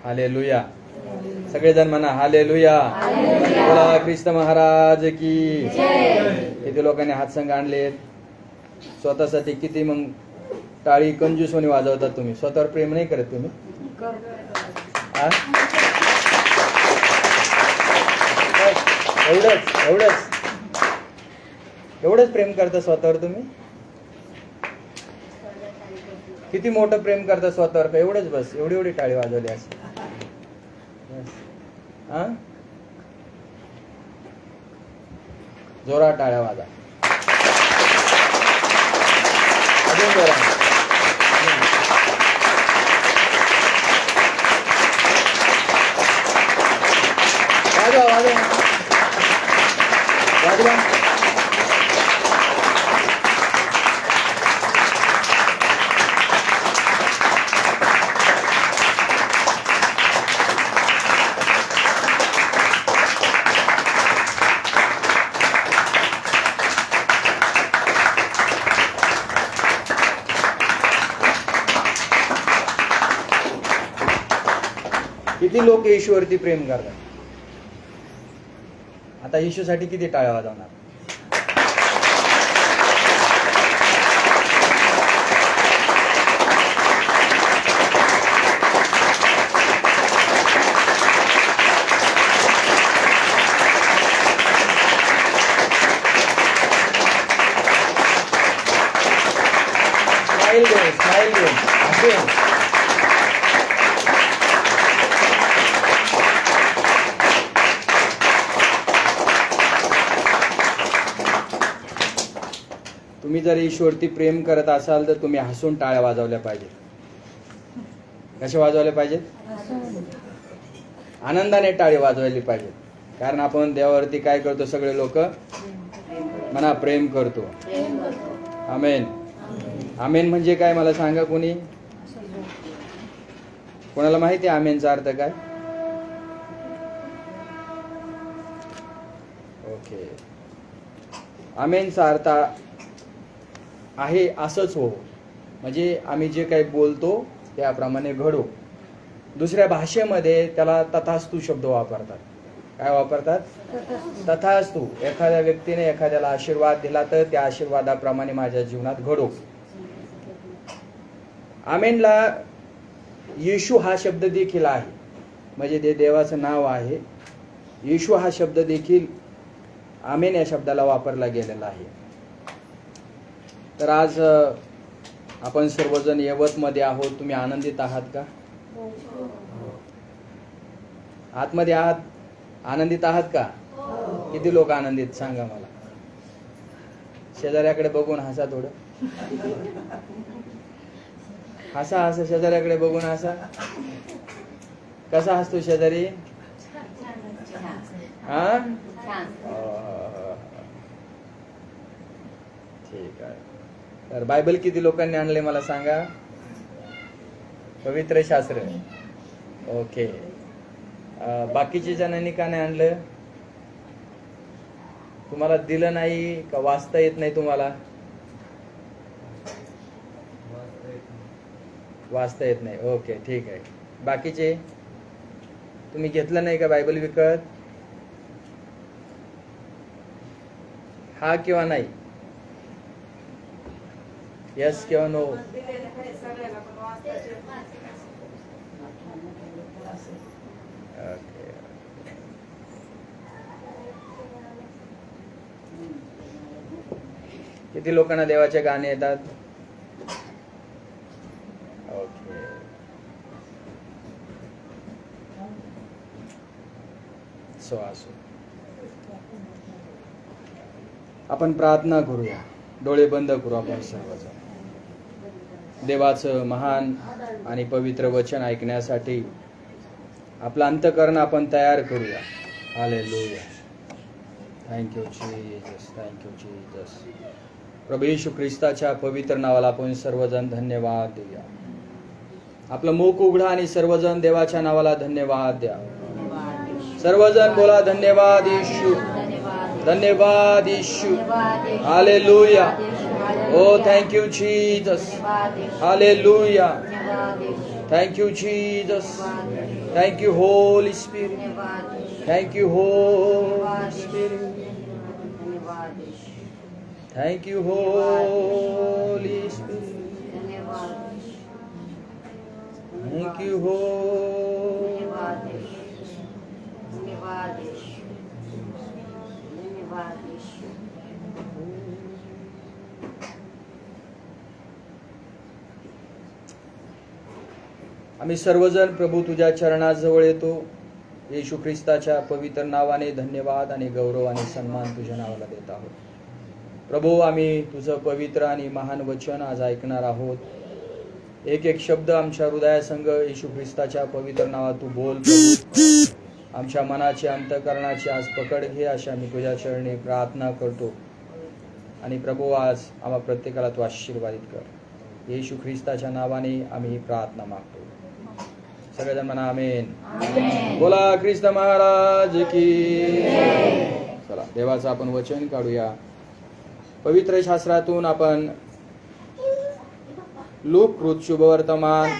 Hallelujah. सगळेजण म्हणा hallelujah. बोला ख्रिस्त महाराज की. किती लोकांनी हातसंग आणलेत स्वतःसाठी. किती मग टाळी कंजूसपणे वाजवतात तुम्ही. स्वतःवर प्रेम नाही करत तुम्ही. एवढंच प्रेम करता स्वतःवर तुम्ही. किती मोठं प्रेम करता स्वतःवर का एवढंच बस. एवढी टाळी वाजवली असं. जोरात टाळ्या वाजा. अजून जोरात. वाजवा वाजवा वाजवा. किती लोक येशूवरती प्रेम करतात. आता येशूसाठी किती टाळ्या वाजवणार. स्माइल घेऊन हसून. तुम्ही जर ईश्वरती प्रेम करत असाल तर तुम्ही हसून टाळ्या वाजवल्या पाहिजेत. कशा वाजवल्या पाहिजेत. आनंदाने टाळी वाजवली पाहिजे. कारण आपण देवावरती काय करतो. सगळे लोक म्हणा प्रेम करतो. आमेन. आमेन म्हणजे काय मला सांगा कोणी. कोणाला माहिती आहे आमेनचा अर्थ काय. ओके. आमेनचा अर्थ आहे असंच हो. म्हणजे आम्ही जे काही बोलतो त्याप्रमाणे घडो. दुसऱ्या भाषेमध्ये त्याला तथास्तु शब्द वापरतात. काय वापरतात. तथास्तु. एखाद्या व्यक्तीने एखाद्याला आशीर्वाद दिला तर त्या आशीर्वादाप्रमाणे माझ्या जीवनात घडो. आमेनला येशू हा शब्द देखील आहे. म्हणजे ते देवाचं नाव आहे. येशू हा शब्द देखील आमेन या शब्दाला वापरला गेलेला आहे. तर आज आपण सर्वजण यवतमध्ये आहोत. तुम्ही आनंदित आहात का. आतमध्ये आहात. आनंदित आहात का. किती लोक आनंदित सांगा मला. शेजाऱ्याकडे बघून हसा थोडं. हसा हसा. शेजाऱ्याकडे बघून हसा. कसा हसतो शेजारी. हा ठीक आहे. तर बायबल किती लोकांनी आणले मला सांगा. पवित्र शास्त्र. ओके. बाकीच्या जणांनी का नाही आणलं. तुम्हाला दिलं नाही का वाचता येत नाही तुम्हाला. वाचता येत नाही. ओके ठीक आहे. बाकीचे तुम्ही घेतलं नाही का बायबल विकत. हा किंवा नाही. यस किंवा नो. ओके. किती लोकांना देवाचे गाणे येतात. ओके. असो. आपण प्रार्थना करूया. डोळे बंद करू आपण सर्वजण. देवाचं महान आणि पवित्र वचन ऐकण्यासाठी आपलं अंतःकरण आपण तयार करूया. Hallelujah. Thank you Jesus. Thank you Jesus. प्रभू येशू ख्रिस्ताच्या पवित्र नावाला आपण सर्वजण धन्यवाद देऊया. आपलं मुख उघडा आणि सर्वजण देवाच्या नावाला धन्यवाद द्या. सर्वजण बोला धन्यवाद येशू. धन्यवाद येशू. Hallelujah. Oh, thank you, Jesus. Hallelujah. Thank you, Jesus. Thank you, Holy Spirit. Thank you, Holy Spirit. Thank you, Holy Spirit. Thank you, Holy. आम्ही सर्वजण प्रभू तुझ्या चरणाजवळ येतो. येशू ख्रिस्ताच्या पवित्र नावाने धन्यवाद आणि गौरव आणि सन्मान तुझ्या नावाला देत आहोत. प्रभू, आम्ही तुझं पवित्र आणि महान वचन आज ऐकणार आहोत. एक एक शब्द आमच्या हृदयासंग येशू ख्रिस्ताच्या पवित्र नावात तू बोल प्रभू. आमच्या मनाची अंतःकरणाची आज पकड घे अशा मी तुझ्या चरणी प्रार्थना करतो. आणि प्रभू, आज आम्हा प्रत्येकाला तू आशीर्वादित कर. येशू ख्रिस्ताच्या नावाने आम्ही ही प्रार्थना मागतो. सगळेजण म्हणा आमेन. बोला ख्रिस्त महाराज की. चला देवाचं आपण वचन काढूया. पवित्र शास्त्रातून आपण लूक कृत शुभवर्तमान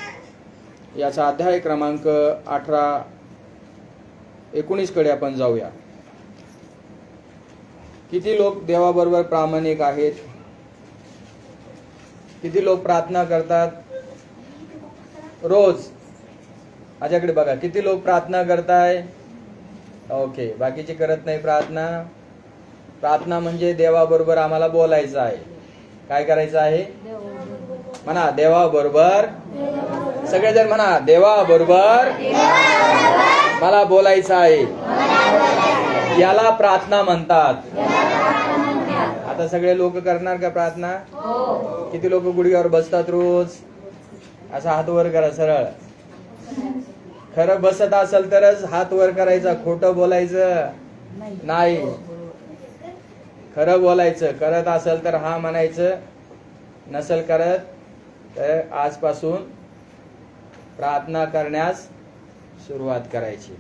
याचा अध्याय क्रमांक 18-19 कडे आपण जाऊया. किती लोक देवाबरोबर प्रामाणिक आहेत? किती लोक प्रार्थना करतात रोज? माझ्याकडे बघा, किती लोक प्रार्थना करताय? ओके, बाकीचे करत नाही प्रार्थना. प्रार्थना म्हणजे देवाबरोबर आम्हाला बोलायचं आहे. काय करायचं आहे? म्हणा देवाबरोबर. सगळेजण म्हणा देवाबरोबर मला बोलायचं आहे. याला प्रार्थना म्हणतात. आता सगळे लोक करणार का प्रार्थना? किती लोक गुडघ्यावर बसतात रोज? असा हात वर करा सरळ. खरं बसत असेल तरच हात वर करायचा, खोटं बोलायचं नाही. खरं बोलायचं. करत असेल तर हा म्हणायचं, नसेल करत तर आजपासून प्रार्थना करण्यास सुरुवात करायची.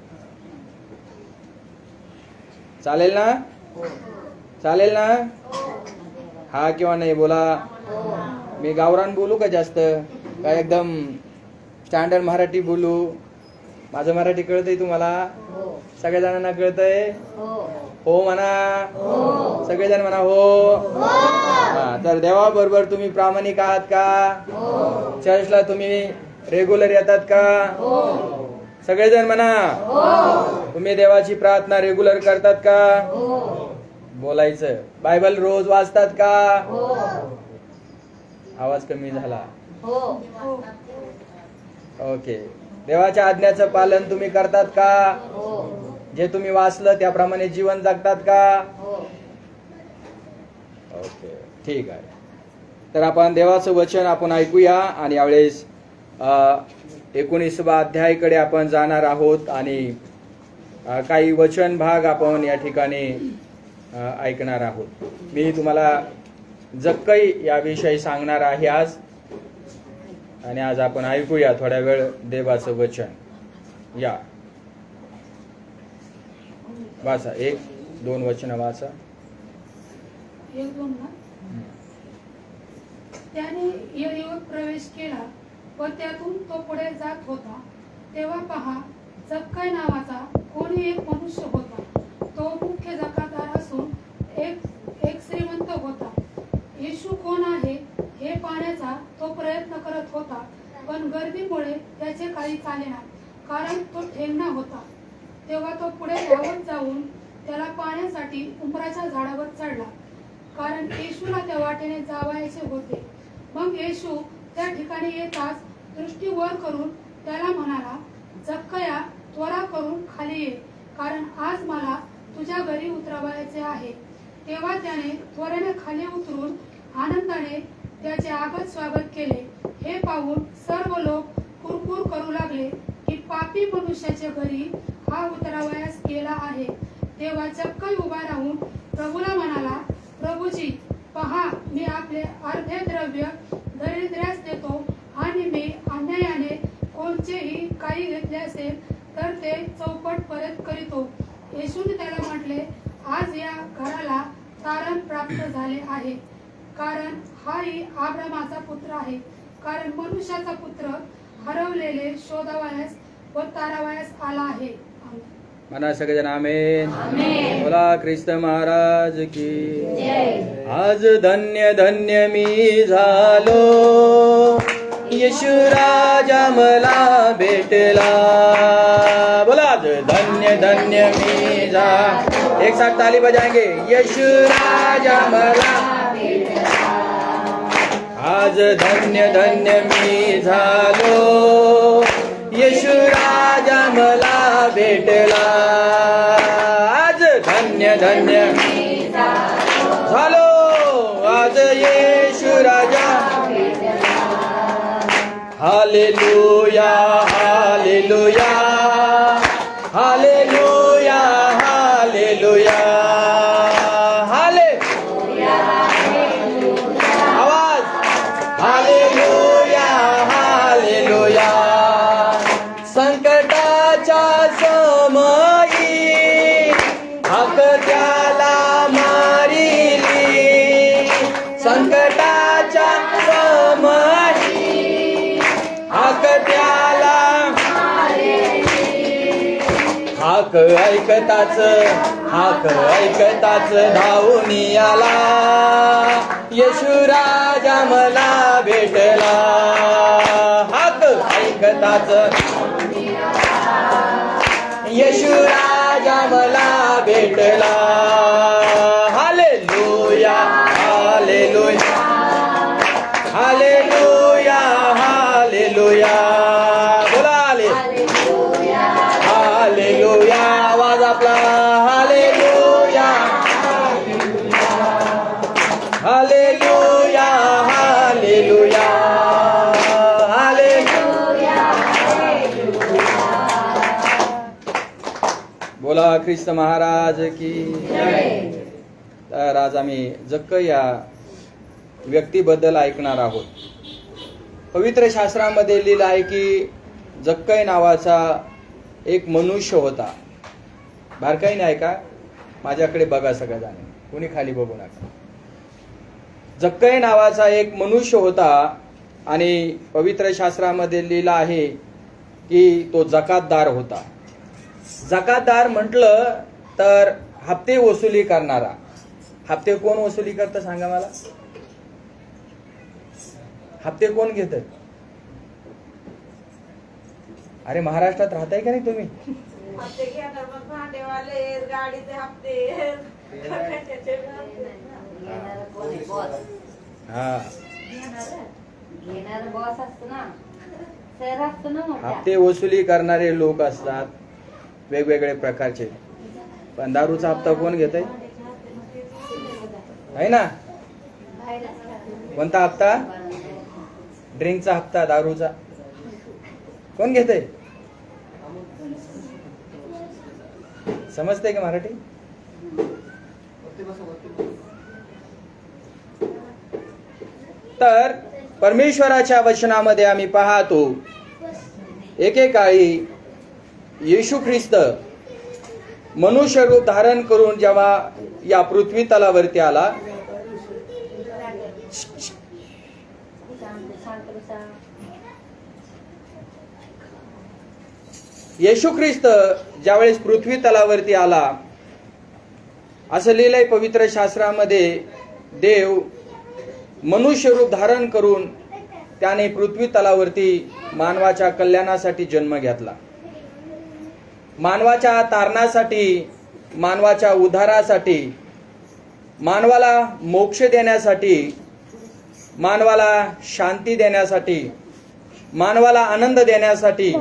चालेल ना? चालेल ना? हा किंवा नाही बोला. मी गावरान बोलू का जास्त? काय एकदम स्टँडर्ड मराठी बोलू? माझं मराठी कळतंय तुम्हाला? सगळ्या जणांना कळतंय? हो म्हणा. सगळेजण म्हणा हो. तर देवाबरोबर तुम्ही प्रामाणिक आहात का? चर्चला तुम्ही रेग्युलर येतात का? सगळेजण म्हणा. तुम्ही देवाची प्रार्थना रेग्युलर करतात का? बोलायचं. बायबल रोज वाचतात का? आवाज कमी झाला. ओके. देवाच्या आज्ञाचं पालन तुम्ही करतात का? जे तुम्ही वाचलं त्याप्रमाणे जीवन जगतात का? ओके, ठीक आहे. तर आपण देवाचं वचन आपण ऐकूया आणि यावेळेस 19वा अध्यायाकडे आपण जाणार आहोत आणि काही वचन भाग आपण या ठिकाणी ऐकणार आहोत. मी तुम्हाला जक्कई याविषयी सांगणार आहे आज. आणि आज आपण ऐकूया थोड्या वेळ देवाचं वचन. या वाचा. 1-2 वचन वाचा. 1-2 ना. त्याने यरीहोत प्रवेश केला व त्यातून तो पुढे जात होता. तेव्हा पहा, जक्कई नावाचा कोणी एक मनुष्य होता. तो मुख्य जकातदार असून एक श्रीमंत होता. येशू कोण आहे हे पाहण्याचा तो प्रयत्न करत होता, पण गर्दीमुळे त्याचे काही चालेना, कारण तो ठेंगणा होता. तेव्हा तो पुढे धावत जाऊन त्याला पाहण्यासाठी उंबराच्या झाडावर चढला, कारण येशूला त्या वाटेने जावायचे होते. मग येशू त्या ठिकाणी येताच दृष्टी वर करून त्याला म्हणाला, जक्कया, त्वरा करून खाली ये, कारण आज मला तुझ्या घरी उतरवायचे आहे. तेव्हा त्याने त्वरेने खाली उतरून आनंदाने त्याचे आगत स्वागत केले. हे पाहून सर्व लोक कुरकुर करू लागले की पापी मनुष्याच्या घरी हा उतरावयास गेला आहे. तेव्हा जक्कई उभा राहून प्रभूला म्हणाला, प्रभूजी, पहा, मी आपले अर्धे द्रव्य दरिद्र्यास देतो आणि मी अन्यायाने कोणतेही काही घेतले असेल तर ते चौपट परत करीतो. येशूने त्याला म्हटले, आज या घराला तारण प्राप्त झाले आहे, कारण हाही अब्रामाचा पुत्र आहे. कारण मनुष्याचा पुत्र हरवलेले शोधावयास व तारावयास आला आहे. आमेन. म्हणा सगळेजण आमेन. बोला ख्रिस्त महाराज की. आज धन्य धन्य मी झालो, येशू राजा मला भेटला. बोला आज धन्य धन्य मी झालो. एक साथ ताली बजाएंगे. येशू राजा मला. आज धन्य धन्य मी झालो, येशू राजा मला भेटला. आज धन्य धन्य मी झालो, आज येशू राजा. Hallelujah hallelujah hallelujah hallelujah hallelujah. आवाज. Hallelujah hallelujah. संकटाच्या समयी हाक त्याला मारिली. संकटाच्या समयी हाक त्याला. हाक ऐकताच धावून आला, येशू राजा मला भेटला. हाक ऐकताच येशू राजा मला भेटला. Hallelujah hallelujah hallelujah hallelujah. बोला हालेलुया हालेलुया. आवाज आपला. Hallelujah hallelujah hallelujah hallelujah. बोला ख्रिस्त महाराज की. तर आज आम्ही जक्कई या व्यक्तीबद्दल ऐकणार आहोत. पवित्र शास्त्रामध्ये लिहिलं आहे की जक्कई नावाचा एक मनुष्य होता. बारकाईने ऐका, माझ्याकडे बघा सगळ्या. कोणी खाली बघू नका. जक्कई नावाचा एक मनुष्य होता आणि पवित्र शास्त्रामध्ये लिहिलं आहे की तो जकातदार होता. जकातदार म्हटलं तर हप्ते वसुली करणारा. हप्ते कोण वसुली करतं सांगा मला? हप्ते कोण घेत? अरे महाराष्ट्रात राहताय का नाही तुम्ही? हप्ते घेणार मग भांडेवाले, गाडीचे हप्ते, हा घेणार बॉस असतो ना, सर असतो ना. हप्ते वसुली करणारे लोक असतात वेगवेगळे प्रकारचे. पण दारूचा हप्ता कोण घेत आहे ना? कोणता हप्ता? ड्रिंकचा हप्ता, दारूचा कोण घेते? समजते का मराठी? तर परमेश्वराच्या वचनामध्ये आम्ही पाहतो एकेकाळी येशू ख्रिस्त मनुष्य रूप धारण करून जेव्हा या पृथ्वी तलावरती आला, येशू ख्रिस्त ज्यावेळेस पृथ्वी तलावरती आला, असं लिहिलंय पवित्र शास्त्रामध्ये, देव मनुष्य रूप धारण करून त्याने पृथ्वी तलावरती मानवाच्या कल्याणासाठी जन्म घेतला. मानवाच्या तारणासाठी, मानवाच्या उद्धारासाठी, मानवाला मोक्ष देण्यासाठी, मानवाला शांती देण्यासाठी, मानवाला आनंद देण्यासाठी,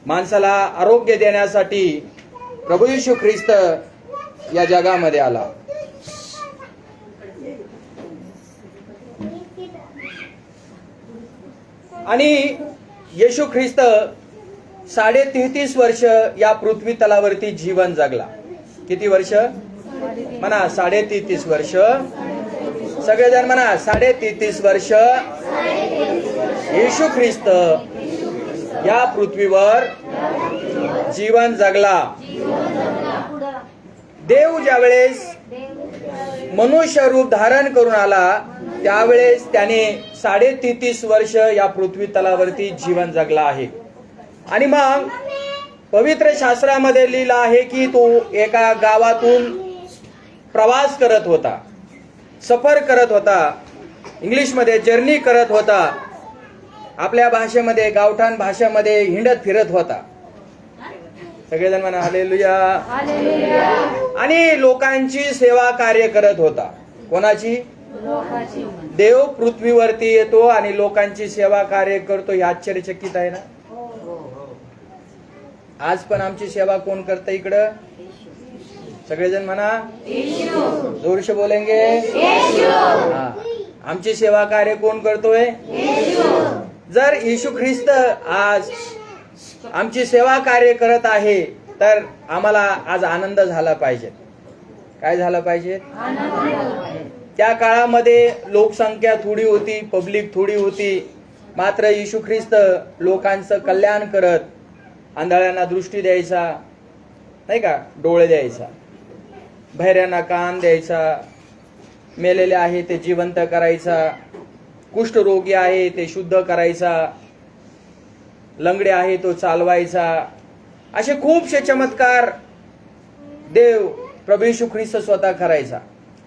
माणसाला आरोग्य देण्यासाठी प्रभू येशू ख्रिस्त या जगामध्ये आला. आणि येशू ख्रिस्त 33.5 वर्ष या पृथ्वी तलावरती जीवन जगला. किती वर्ष म्हणा? 33.5 वर्ष. सगळेजण म्हणा 33.5 वर्ष येशू ख्रिस्त या पृथ्वीवर जीवन जगला. देव ज्यावेळेस मनुष्य रूप धारण करून आला, त्यावेळेस त्याने 33.5 वर्ष या पृथ्वी तलावरती जीवन जगला आहे. आणि मग पवित्र शास्त्रामध्ये लिहिलं आहे की तो एका गावातून प्रवास करत होता, सफर करत होता, इंग्लिशमध्ये जर्नी करत होता, आपल्या भाषेमध्ये गावठाण भाषेमध्ये हिंडत फिरत होता. सगळेजण म्हणा हालेलुया. आणि लोकांची सेवा कार्य करत होता. कोणाची? देव पृथ्वीवरती येतो आणि लोकांची सेवा कार्य करतो. हे आश्चर्यचकित आहे ना. आज पण आमची सेवा कोण करतं इकडं? सगळेजण म्हणा जोरशे बोलेंगे. हा, आमची सेवा कार्य कोण करतोय? जर येशू ख्रिस्त आज आमची सेवा कार्य करत आहे तर आम्हाला आज आनंद झाला पाहिजे. काय झालं पाहिजे? त्या काळामध्ये लोकसंख्या थोडी होती, पब्लिक थोडी होती, मात्र येशू ख्रिस्त लोकांचं कल्याण करत, आंधळ्यांना दृष्टी द्यायचा, नाही का, डोळे द्यायचा, बहिऱ्यांना कान द्यायचा, मेलेले आहे ते जिवंत करायचा, कुष्ठरोगी आहे ते शुद्ध करायचा, लंगडे आहे तो चालवायचा. असे खूपसे चमत्कार देव प्रभू येशू ख्रिस्त स्वतः करायचा.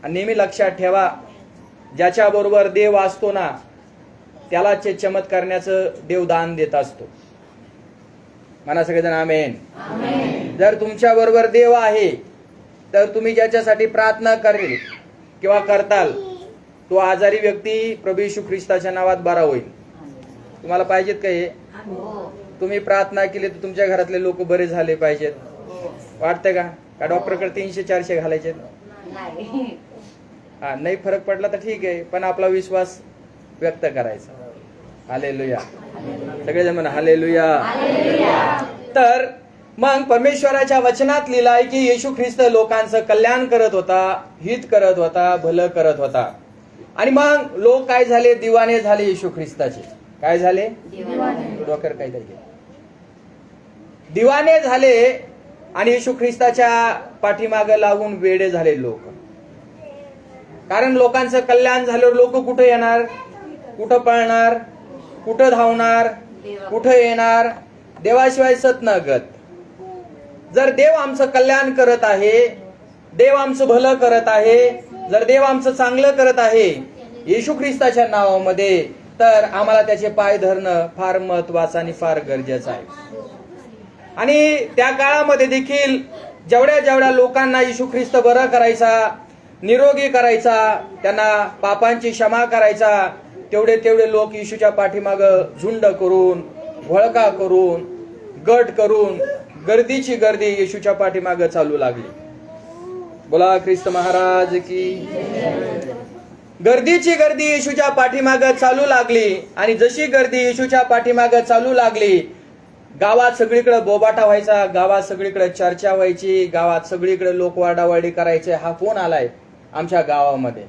आणि नेहमी लक्षात ठेवा, ज्याच्या बरोबर देव असतो ना त्याला चमत्कार करण्याचं देव दान देत असतो. म्हणा सगळेजण आमेन. जर तुमच्या बरोबर देव आहे तर तुम्ही ज्याच्यासाठी प्रार्थना करेल किंवा करताल तो आजारी व्यक्ती प्रभू येशू ख्रिस्ताच्या नावात बरा होईल. तुम्हाला पाहिजेत का हे? तुम्ही प्रार्थना केली तर तुमच्या घरातले लोक बरे झाले पाहिजेत. वाटतंय का? का डॉक्टरकडे 300-400 घालायचे? हा, नाही फरक पडला तर ठीक आहे, पण आपला विश्वास व्यक्त करायचा. हालेलुया. सगळेजण म्हणा हालेलुया. तर मग परमेश्वराच्या वचनात लिहिलं आहे की येशू ख्रिस्त लोकांचं कल्याण करत होता, हित करत होता, भलं करत होता. आणि मग लोक काय झाले? दिवाने झाले येशू ख्रिस्ताचे. काय झाले? डोक्यावर काय झाले? दिवाने झाले आणि येशू ख्रिस्ताच्या पाठीमागे लागून वेडे झाले लोक. कारण लोकांचं कल्याण झाल्यावर लोक कुठे येणार? कुठं पळणार? कुठं धावणार? कुठं येणार? देवाशिवाय सत न गत. जर देव आमचं कल्याण करत आहे, देव आमचं भलं करत आहे, जर देव आमचं चांगलं करत आहे येशू ख्रिस्ताच्या नावामध्ये, तर आम्हाला त्याचे पाय धरणं फार महत्वाचं आणि फार गरजेचं आहे. आणि त्या काळामध्ये देखील जेवढ्या जेवढ्या लोकांना येशू ख्रिस्त बरं करायचा, निरोगी करायचा, त्यांना पापांची क्षमा करायचा, तेवढे तेवढे लोक येशूच्या पाठीमागं झुंड करून, घोळका करून, गट करून, गर्दीची गर्दी येशूच्या पाठीमागं चालू लागली. बोला ख्रिस्त महाराज की. गर्दीची गर्दी येशूच्या पाठीमागं चालू लागली. आणि जशी गर्दी येशूच्या पाठीमागं चालू लागली, गावात सगळीकडे बोबाटा व्हायचा, गावात सगळीकडे चर्चा व्हायची, गावात सगळीकडे लोक वाडावाडी करायचे. हा कोण आलाय आमच्या गावामध्ये?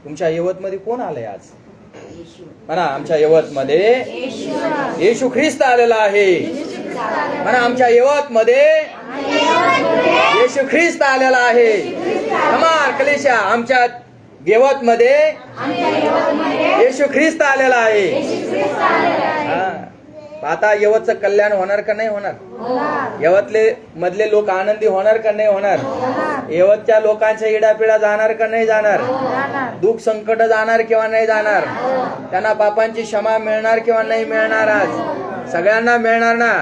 तुमच्या यवतमध्ये कोण आलाय आज? म्हणा आमच्या यवतमध्ये येशू ख्रिस्त आलेला आहे. म्हणा आमच्या यवतमध्ये येशू ख्रिस्त आलेला आहे. कमाल कलेशा, आमच्या यवतमध्ये येशू ख्रिस्त आलेला आहे. आता यवतचं कल्याण होणार का नाही होणार? यवतले मधले लोक आनंदी होणार का नाही होणार? यवतच्या लोकांच्या इडापिडा जाणार का नाही जाणार? दुःख संकट जाणार किंवा नाही जाणार? त्यांना पापांची क्षमा मिळणार किंवा नाही मिळणार? आज सगळ्यांना मिळणार ना.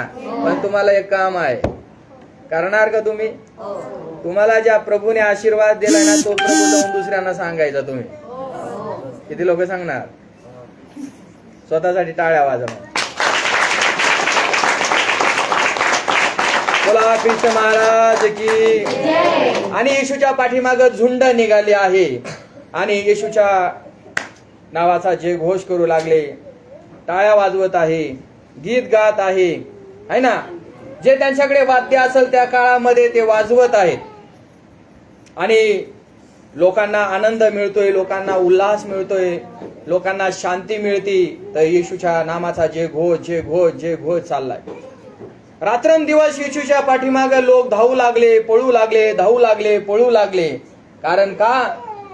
पण तुम्हाला एक काम आहे, करणार का तुम्ही? तुम्हाला ज्या प्रभूने आशीर्वाद दिलाय ना तो प्रभू जाऊन दुसऱ्यांना सांगायचा. तुम्ही किती लोक सांगणार? स्वतःसाठी टाळ्या वाजवणार. बोला ख्रिस्त महाराज की. आणि येशूच्या पाठीमागं झुंड निघाली आहे आणि येशूच्या नावाचा जे घोष करू लागले, टाळ्या वाजवत आहे, गीत गात आहे ना. जे त्यांच्याकडे वाद्य असेल त्या काळामध्ये ते वाजवत आहेत. आणि लोकांना आनंद मिळतोय, लोकांना उल्हास मिळतोय, लोकांना शांती मिळती. तर येशूच्या नामाचा जे घोष चाललाय. रात्रंदिवस येशूच्या पाठीमागे लोक धावू लागले, पळू लागले, धावू लागले, पळू लागले. कारण का?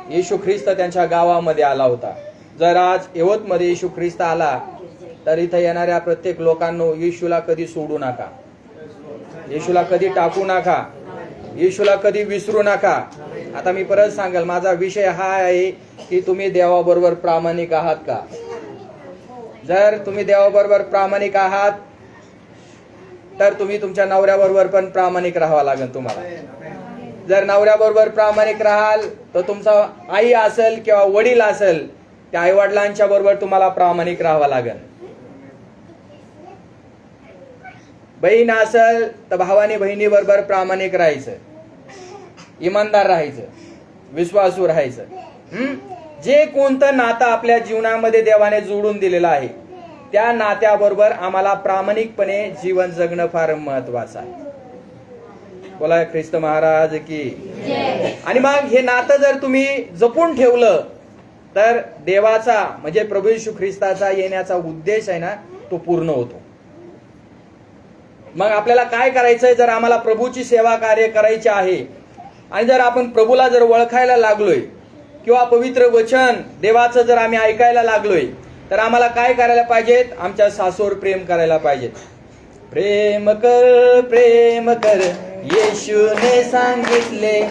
येशू ख्रिस्त त्यांच्या गावामध्ये आला होता. जर आज यवतमध्ये येशू ख्रिस्त आला तर इथं येणाऱ्या प्रत्येक लोकांनो येशूला कधी सोडू नका, येशूला कधी टाकू नका, येशूला कधी विसरू नका. आता मी परत सांगेल, माझा विषय हा आहे की तुम्ही देवाबरोबर प्रामाणिक आहात का. जर तुम्ही देवाबरोबर प्रामाणिक आहात तर तुम्ही तुमच्या नवऱ्याबरोबर पण प्रामाणिक राहावं लागेल तुम्हाला. जर नवऱ्याबरोबर प्रामाणिक राहाल तर तुमचा आई असेल किंवा वडील असेल त्या आई वडिलांच्या बरोबर तुम्हाला प्रामाणिक राहावं लागेल. बहीण असेल तर भावाने बहिणी बरोबर प्रामाणिक राहायचं, इमानदार राहायचं, विश्वासू राहायचं. जे कोणतं नातं आपल्या जीवनामध्ये देवाने जोडून दिलेलं आहे त्या नात्याबरोबर आम्हाला प्रामाणिकपणे जीवन जगणं फार महत्वाचं आहे. बोला ख्रिस्त महाराज की. आणि मग हे नातं जर तुम्ही जपून ठेवलं तर देवाचा म्हणजे प्रभू येशू ख्रिस्ताचा येण्याचा उद्देश आहे ना तो पूर्ण होतो. मग आपल्याला काय करायचंय, जर आम्हाला प्रभूची सेवा कार्य करायची आहे आणि जर आपण प्रभूला जर ओळखायला लागलोय किंवा पवित्र वचन देवाचं जर आम्ही ऐकायला लागलोय तर आम्हाला काय करायला पाहिजेत, आमच्या सासूवर प्रेम करायला पाहिजेत. प्रेम कर येशूने सांगितले,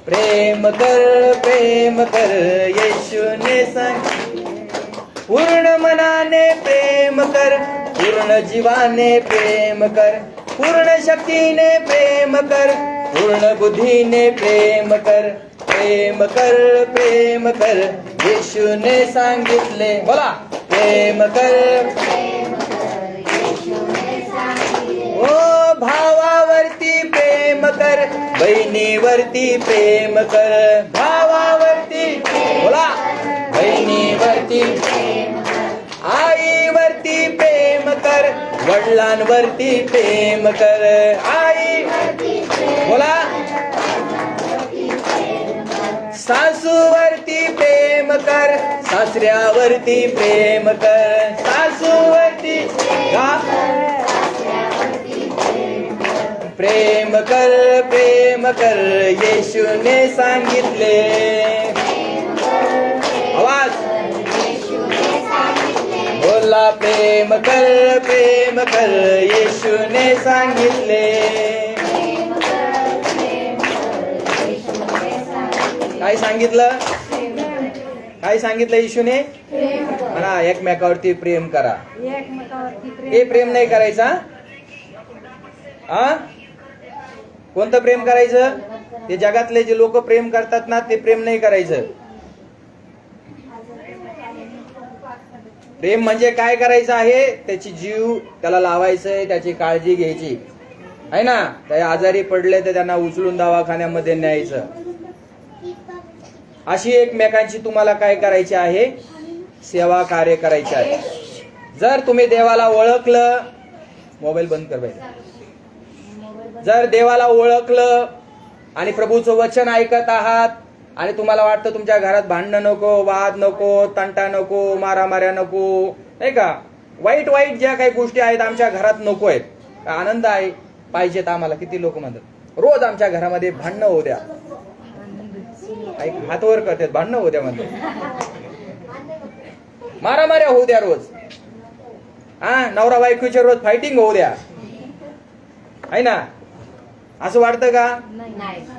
प्रेम कर येशूने सांगितले. पूर्ण मनाने प्रेम कर, पूर्ण जीवाने प्रेम कर, पूर्ण शक्तीने प्रेम कर, पूर्ण बुद्धीने प्रेम कर. प्रेम कर येशूने सांगितले. बोला प्रेम कर. ओ भावावरती प्रेम कर, बहिणीवरती प्रेम कर, भावावरती बोला बहिणीवरती, आईवरती प्रेम कर, वडिलांवरती प्रेम कर, आई बोला सासूवरती प्रेम कर, सासऱ्यावरती प्रेम कर, सासूवरती प्रेम कर येशूने सांगितले. आवाज बोला प्रेम कर येशूने सांगितले. काय सांगितलं, काय सांगितलं येशूने? म्हणा एकमेकावरती प्रेम करा. हे प्रेम नाही करायचा. हा कोणतं प्रेम करायचं? ते जगातले जे लोक प्रेम करतात ना ते प्रेम नाही करायचं. प्रेम म्हणजे काय करायचं आहे, त्याची जीव त्याला लावायचंय, त्याची काळजी घ्यायची आहे ना. ते आजारी पडले तर त्यांना उचलून दवाखान्यामध्ये न्यायचं. अशी एकमेकांची तुम्हाला काय करायची आहे, सेवा कार्य करायची आहे. जर तुम्ही देवाला ओळखलं, मोबाईल बंद कर बाई. जर देवाला ओळखलं आणि प्रभूचं वचन ऐकत आहात आणि तुम्हाला वाटतं तुमच्या घरात भांडणं नको, वाद नको, तंटा नको, मारामाऱ्या नको, नाही का, वाईट ज्या काही गोष्टी आहेत आमच्या घरात नको आहेत, आनंद आहे पाहिजेत आम्हाला. किती लोक म्हणतात रोज आमच्या घरामध्ये भांडणं होऊ द्या, हात वर करतात, भांडणं होऊ द्या म्हणतात, मारामाऱ्या होऊ द्या रोज, हा नवरा बायकोच्या रोज फायटिंग होऊ द्या, आहे ना. असं वाटतं का?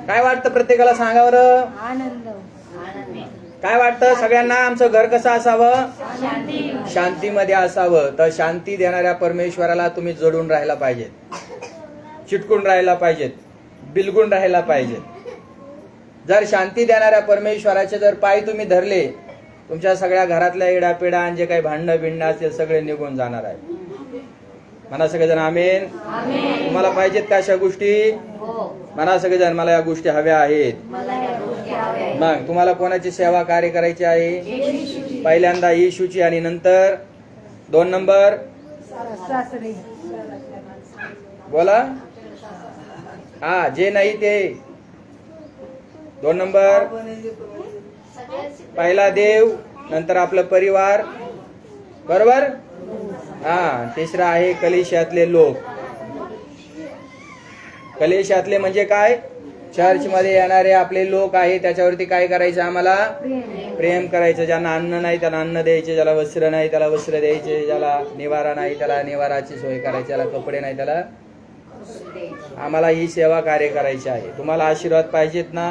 काय वाटतं प्रत्येकाला सांगावर? काय वाटतं सगळ्यांना? आमचं घर कसं असावं? शांतीमध्ये असावं. तर शांती देणाऱ्या परमेश्वराला तुम्ही जडून राहायला पाहिजेत, चिटकून राहायला पाहिजेत, बिलगून राहायला पाहिजेत. जर शांती देणाऱ्या परमेश्वराचे जर पाय तुम्ही धरले, तुमच्या सगळ्या घरातल्या इडापिडा आणि जे काही भांडणं बिंडणं असतील सगळे निघून जाणार आहे. म्हणा सगळेजण आमेन. तुम्हाला पाहिजेत का अशा गोष्टी? म्हणा सगळेजण मला या गोष्टी हव्या आहेत. मग तुम्हाला कोणाची सेवा कार्य करायची आहे? पहिल्यांदा येशूची आणि नंतर 2 नंबर बोला. हा जे नाही ते 2 नंबर. पहिला देव, नंतर आपलं परिवार, बरोबर. हा तिसरा आहे कलेशातले लोक. कलेशातले म्हणजे काय? चर्चमध्ये येणारे आपले लोक आहे त्याच्यावरती काय करायचं आम्हाला? प्रेम करायचं. ज्यांना अन्न नाही त्याला अन्न द्यायचे, ज्याला वस्त्र नाही त्याला वस्त्र द्यायचे, ज्याला निवारा नाही त्याला निवाराची सोय करायची, ज्याला कपडे नाही त्याला. आम्हाला ही सेवा कार्य करायची आहे. तुम्हाला आशीर्वाद पाहिजेत ना?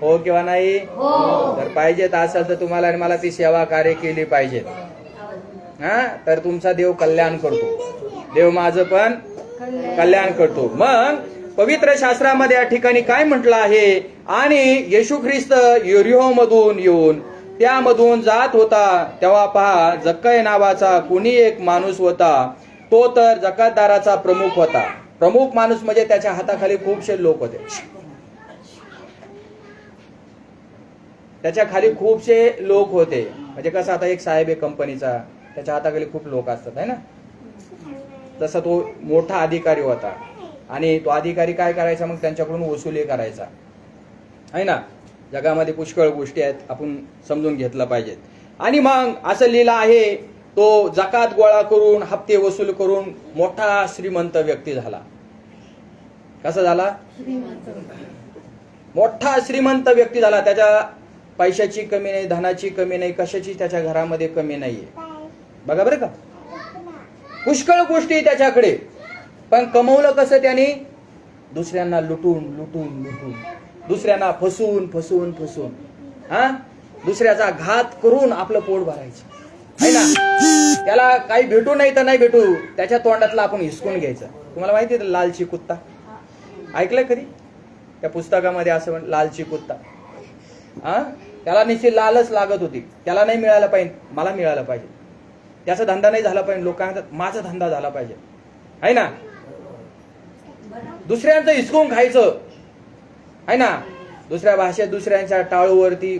हो किंवा नाही? तर पाहिजेत असेल तर तुम्हाला आणि मला ती सेवा कार्य केली पाहिजेत. हा, तर तुमचा देव कल्याण करतो. देव माझं पण कल्याण करतो. मग पवित्र शास्त्रामध्ये या ठिकाणी काय म्हटलं आहे? आणि येशू ख्रिस्त यरीहो मधून येऊन त्यामधून जात होता तेव्हा पहा, जक्कई नावाचा कोणी एक माणूस होता. तो तर जकातदाराचा प्रमुख होता. प्रमुख माणूस म्हणजे त्याच्या हाताखाली खूपशे लोक होते. त्याच्या खाली खूपशे लोक होते. म्हणजे कसं, आता एक साहेब आहे कंपनीचा, त्याच्या हाताखाली खूप लोक असतात है ना. तसा तो मोठा अधिकारी होता. आणि तो अधिकारी काय करायचा? मग त्यांच्याकडून वसुली करायचा आहे ना. जगामध्ये पुष्कळ गोष्टी आहेत, आपण समजून घेतलं पाहिजेत. आणि मग असं लिहिलं आहे, तो जकात गोळा करून हप्ते वसूल करून मोठा श्रीमंत व्यक्ती झाला. कसा झाला? मोठा श्रीमंत व्यक्ती झाला. त्याच्या पैशाची कमी नाही, धनाची कमी नाही, कशाची त्याच्या घरामध्ये कमी नाहीये. बघा बरं का, पुष्कळ गोष्टी त्याच्याकडे. पण कमवलं कसं त्याने? दुसऱ्यांना लुटून लुटून लुटून, दुसऱ्यांना फसवून फसवून फसवून, हा, दुसऱ्याचा घात करून आपलं पोट भरायचं है ना. त्याला काही भेटू नाही तर नाही भेटू, त्याच्या तोंडातला आपण हिसकून घ्यायचं. तुम्हाला माहिती आहे लालची कुत्ता? ऐकलंय कधी? त्या पुस्तकामध्ये असं म्हण, लालची कुत्ता. हा, त्याला निश्चित लालच लागत होती. त्याला नाही मिळालं पाहिजे, मला मिळालं पाहिजे. त्याचा धंदा नाही झाला पाहिजे, लोकांचा माझा धंदा झाला पाहिजे है ना. दुसऱ्यांचं हिसकून खायचं है ना. दुसऱ्या भाषेत दुसऱ्यांच्या टाळूवरती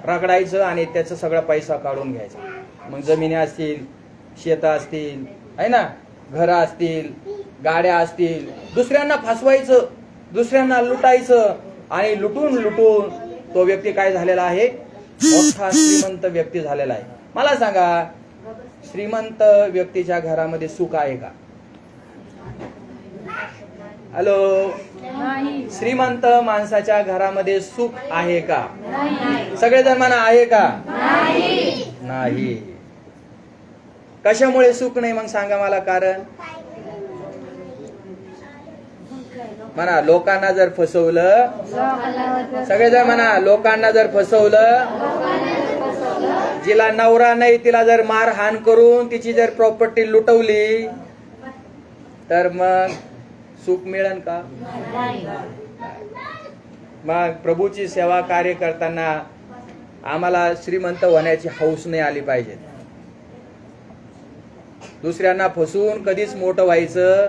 रगडायचं आणि त्याचा सगळा पैसा काढून घ्यायचा. मग जमिनी असतील, शेतं असतील है ना, घरं असतील, गाड्या असतील, दुसऱ्यांना फसवायचं, दुसऱ्यांना लुटायचं. आणि लुटून लुटून तो व्यक्ती काय झालेला आहे? मोठा श्रीमंत व्यक्ती झालेला आहे. मला सांगा, श्रीमंत व्यक्तीच्या घरामध्ये सुख आहे का? हॅलो, श्रीमंत माणसाच्या घरामध्ये सुख आहे का? सगळेजण म्हणा, आहे का? नाही. कशामुळे सुख नाही? मग सांगा मला कारण. म्हणा, लोकांना जर फसवलं. सगळेजण म्हणा, लोकांना जर फसवलं. जिला नवरा नाही तिला जर मारहाण करून तिची जर प्रॉपर्टी लुटवली तर मग सुख मिळेल का? मग प्रभूची सेवा कार्य करताना आम्हाला श्रीमंत होण्याची हौस नाही आली पाहिजे. दुसऱ्यांना फसवून कधीच मोठं व्हायचं.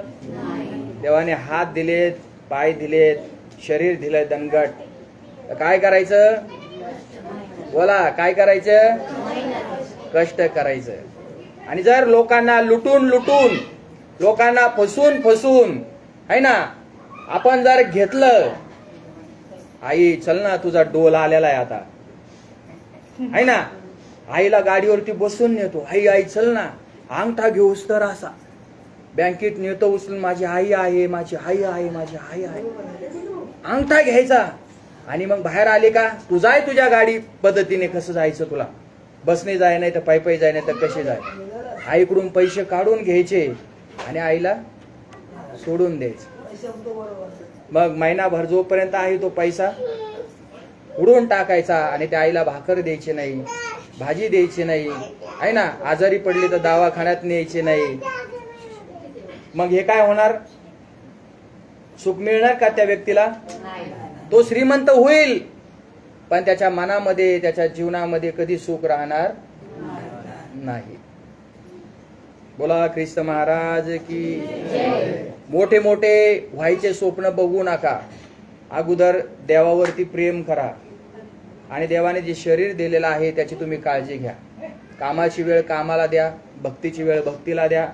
देवाने हात दिलेत, पाय दिलेत, शरीर दिलंय दणगट, तर काय करायचं? बोला, काय करायचं? कष्ट करायचं. आणि जर लोकांना लुटून लुटून, लोकांना फसवून फसवून है ना आपण जर घेतलं, आई चल ना तुझा डोल आलेला आहे आता है ना, आईला गाडीवरती बसून नेतो, आई आई चल ना, अंगठा घेऊस तर असा बँकेत नेतो उचलून, माझी आई आहे, माझी आई आहे, माझी आई आहे, अंगठा घ्यायचा. आणि मग बाहेर आले का, तू जाय तुझ्या गाडी पद्धतीने, कसं जायचं तुला, बसने जाय नाही तर पायी पायी जाय नाही तर कसे जाय. आईकडून पैसे काढून घ्यायचे आणि आईला सोडून द्यायचे. मग महिनाभर जोपर्यंत आहे तो पैसा उडून टाकायचा आणि त्या आईला भाकर द्यायची नाही, भाजी द्यायची नाही आहे ना, आजारी पडली तर दवाखान्यात न्यायचे नाही. मग हे काय होणार? सुख मिळणार का त्या व्यक्तीला? तो श्रीमंत होईल पण त्याच्या मनामध्ये, त्याच्या जीवनामध्ये कधी सुख राहणार नाही. बोला ख्रिस्त महाराज की. मोठे मोठे व्हायचे स्वप्न बघू नका. अगोदर देवावरती प्रेम करा आणि देवाने जे शरीर दिलेलं आहे त्याची तुम्ही काळजी घ्या. कामाची वेळ कामाला द्या, भक्तीची वेळ भक्तीला द्या,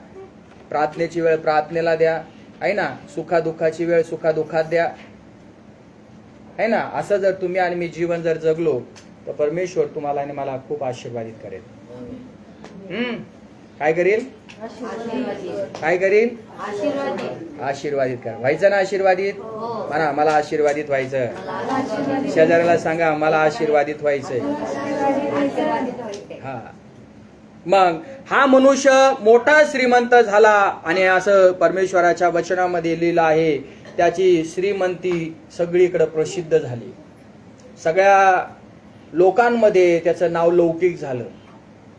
प्रार्थनेची वेळ प्रार्थनेला द्या आहे ना, सुखादुःखाची वेळ सुखादुःखात द्या है ना. असं जर तुम्ही आणि मी जीवन जर जगलो तर परमेश्वर तुम्हाला आणि मला खूप आशीर्वादित करेल. काय करील? आशीर्वादित. काय करील? आशीर्वादित. आशीर्वादित कर. व्हायचं ना आशीर्वादित? हो. म्हणा मला आशीर्वादित व्हायचं. मला आशीर्वादित. शेजाऱ्याला सांगा मला आशीर्वादित व्हायचंय. आशीर्वादित व्हायचे. हा. मग हा मनुष्य मोठा श्रीमंत झाला आणि असं परमेश्वराच्या वचनामध्ये लिहिलं आहे, त्याची श्रीमंती सगळीकडे प्रसिद्ध झाली. सगळ्या लोकांमध्ये त्याचं नाव लौकिक झालं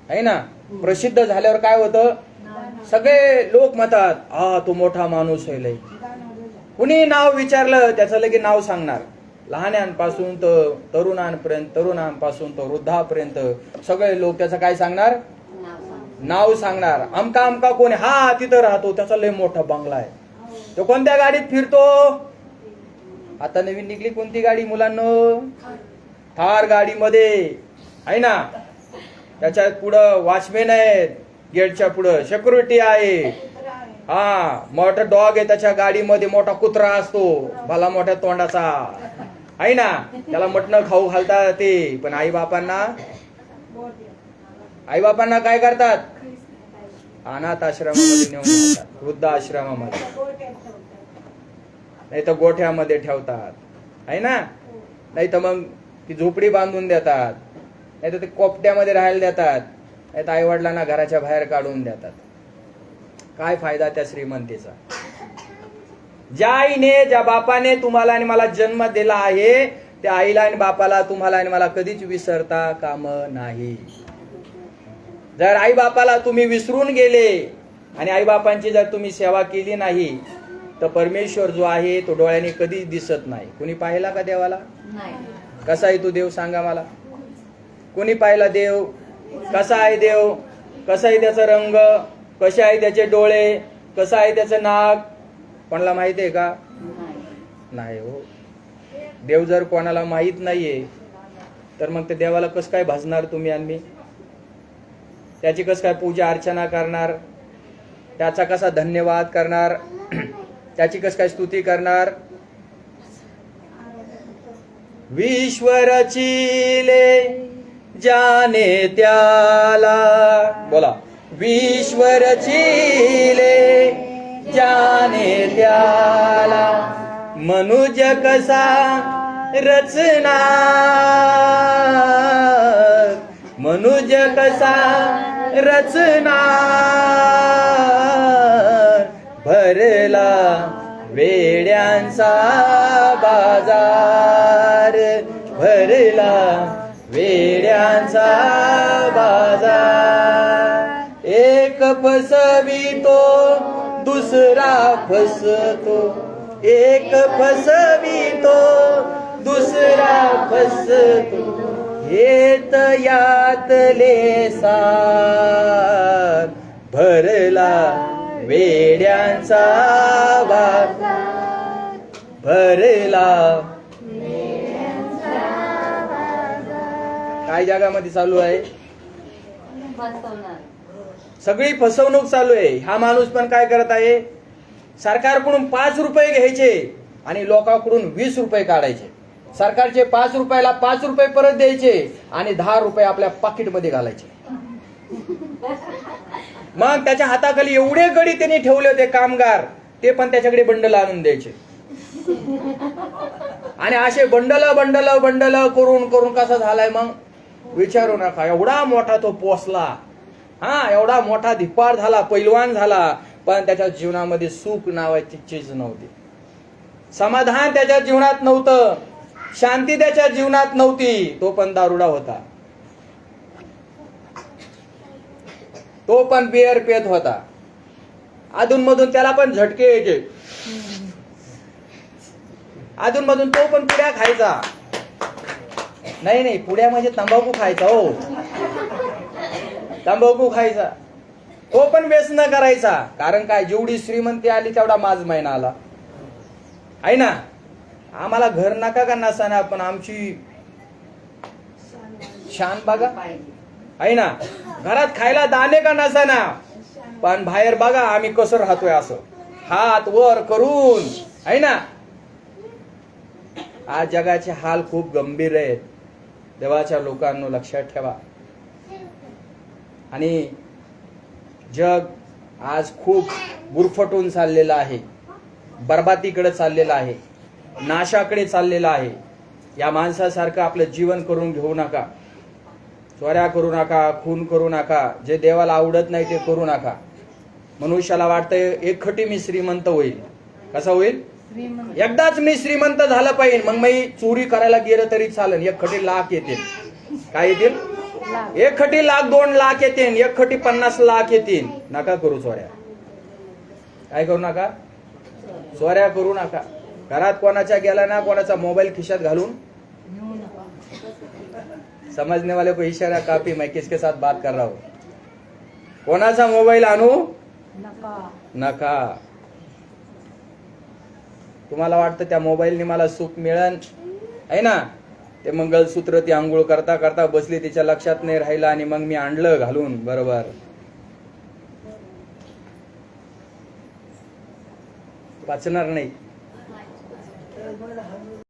आहे ना. प्रसिद्ध झाल्यावर काय होतं? सगळे लोक म्हणतात हा तो मोठा माणूस आहे लय. कुणी नाव विचारलं त्याचं लगेच नाव सांगणार. लहान्यांपासून तर तरुणांपर्यंत, तरुणांपासून तर वृद्धापर्यंत सगळे लोक त्याचं काय सांगणार? नाव सांगणार. अमका अमका कोण? हा तिथं राहतो, त्याचा लय मोठा बंगला आहे. तो कोणत्या गाडीत फिरतो? आता नवीन निघली कोणती गाडी मुलांनो? थार गाडीमध्ये आहे ना. त्याच्या पुढं वॉचमॅन आहेत, गेटच्या पुढं सिक्युरिटी आहे. हा मोठा डॉग आहे त्याच्या गाडीमध्ये, मोठा कुत्रा असतो भला मोठ्या तोंडाचा आहे ना. त्याला मटण खाऊ घालतात ते. पण आई बापांना काय करतात? अनाथ आश्रमामध्ये नेऊन ठेवतात, वृद्ध आश्रमामध्ये, नाही तर गोठ्यामध्ये ठेवतात आहे ना. नाही तर मग ती झोपडी बांधून देतात, नाही तर ते कोपट्यामध्ये राहायला देतात, नाही तर आई वडिलांना घराच्या बाहेर काढून देतात. काय फायदा त्या श्रीमंतीचा? ज्या आईने, ज्या बापाने तुम्हाला आणि मला जन्म दिला आहे, त्या आईला आणि बापाला तुम्हाला आणि मला कधीच विसरता काम नाही. जर आई बापाला तुम्ही विसरून गेले आणि आई बापांची जर तुम्ही सेवा केली नाही तर परमेश्वर जो आहे तो डोळ्याने कधीच दिसत नाही. कुणी पाहिला का देवाला? नाही. कसा आहे तू देव सांगा मला? कोणी पाहिला देव? कसा आहे देव? कसा आहे त्याचा रंग? कसे आहे त्याचे डोळे? कसं आहे त्याचं नाक? कोणाला माहित आहे का? नाही हो. देव जर कोणाला माहित नाहीये तर मग ते देवाला कसं काय भाजणार तुम्ही आणि मी? त्याची कसं काय पूजा अर्चना करणार? त्याचा कसा धन्यवाद करणार? त्याची कसं काय स्तुती करणार? विश्व रचिले जाने त्याला, बोला, विश्व रचिले जाने त्याला, मनुज कसा रचना, मनुज कसा रचना, भरला वेड्यांचा बाजार, भरला वेड्यांचा बाजार. एक फसवितो दुसरा फसतो, एक फसवितो दुसरा फसतो, हेत यातले सार, भरला वेड्यांचा बाजार, भरला. काय जगामध्ये चालू आहे? फसवणार. सगळी फसवणूक चालू आहे. हा माणूस पण काय करत आहे? सरकारकडून 5 रुपये घ्यायचे आणि लोकांकडून 20 रुपये काढायचे. सरकारचे 5 रुपयाला 5 रुपये परत द्यायचे आणि 10 रुपये आपल्या पाकिटमध्ये घालायचे. मग त्याच्या हाताखाली एवढे गडी त्यांनी ठेवले होते कामगार, ते पण त्याच्याकडे बंडल आणून द्यायचे. आणि असे बंडल बंडल बंडल करून करून कसा झालाय मग विचारू नका. एवढा मोठा तो पोचला, हा एवढा मोठा धिप्पाड झाला, पैलवान झाला, पण त्याच्या जीवनामध्ये सुख नावाची चीज नव्हती. समाधान त्याच्या जीवनात नव्हतं, शांती त्याच्या जीवनात नव्हती. तो पण दारुडा होता, तो पण बिअर पेत होता. अधूनमधून त्याला पण झटके यायचे, अधूनमधून तो पण पुड्या खायचा. नाही पुड्या म्हणजे तंबाखू खायचा हो, तंबाखू खायचा. तो पण व्यसन करायचा. कारण काय? जेवढी श्रीमंती आली तेवढा माझ महिना आला आहे ना. आम्हाला घर नका का नसाना, पण आमची शान बघा आहे ना. घरात खायला दाणे का नसाना, पण बाहेर बघा आम्ही कसं राहतोय, असं हात वर करून आहे ना. आज जगाचे हाल खूप गंभीर आहेत. देवाच्या लोकांनो लक्षात ठेवा. आणि जग आज खूप गुरफटून चाललेलं आहे, बरबातीकडे चाललेलं आहे, नाशाकडे चाललेलं आहे. या माणसासारखं आपलं जीवन करून घेऊ नका. चोऱ्या करू नका, खून करू नका, जे देवाला आवडत नाही ते करू नका. मनुष्याला वाटतंय एकखटी मी श्रीमंत होईल. कसा होईल? एकदाच मी श्रीमंत झालं पाहिजे, मग मी चोरी करायला गेलं तरी चालेल. एक खटी लाख येतील. काय येतील? एक खटी लाख, 2 लाख येतील, एक खटी 50 लाख येतील. नका करू चोऱ्या. काय करू नका? चोऱ्या करू नका. घरात कोणाच्या गेला ना, कोणाचा मोबाईल खिशात घालून, समझने वाले को इशारा काफी, मैं किसके साथ बात कर रहा हूं. कोणाचा मोबाईल आणू नका. तुम्हाला वाटतं त्या मोबाईलने मला सुख मिळेल आहे ना, ते मंगळसूत्र ती आंघोळ करता करता बसली, तिच्या लक्षात नाही राहिलं आणि मग मी आणलं घालून. बरोबर, वाचणार नाही.